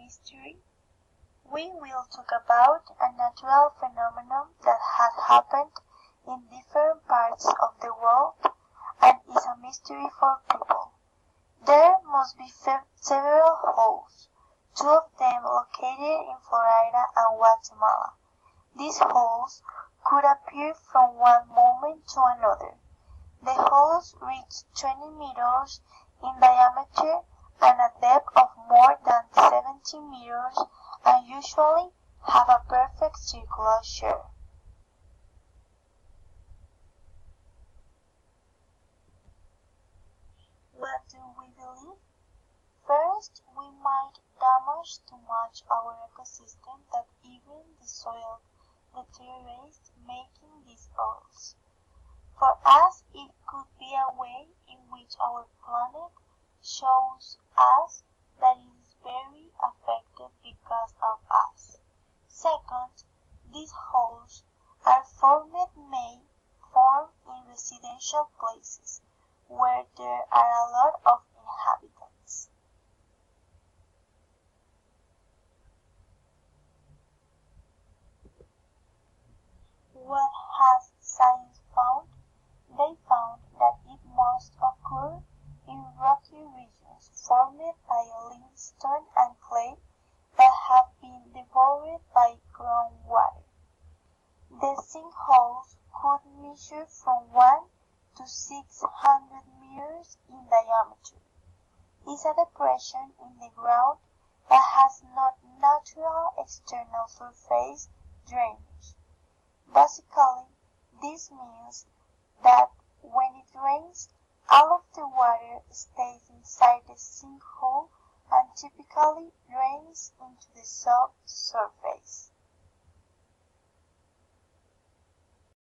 mystery, we will talk about a natural phenomenon that has happened in different parts of the world and is a mystery for people. There must be several holes, two of them located in Florida and Guatemala. These holes could appear from one moment to another. The holes reach 20 meters in diameter and a depth of more than 70 meters and usually have a perfect circular shape. What do we believe? First, we might damage too much our ecosystem that even the soil deteriorates, making these holes. For us, it could be a way in which our planet shows us that it is very affected because of us. Second, these holes are formed in residential places where there are a lot of inhabitants. What has science found? They found that it must occur in rocky regions formed by limestone and clay that have been devoured by groundwater. The sinkholes could measure from 1 to 600 meters in diameter. It's a depression in the ground that has no natural external surface drainage. Basically, this means that when it rains, all of the water stays inside the sinkhole and typically drains into the subsurface.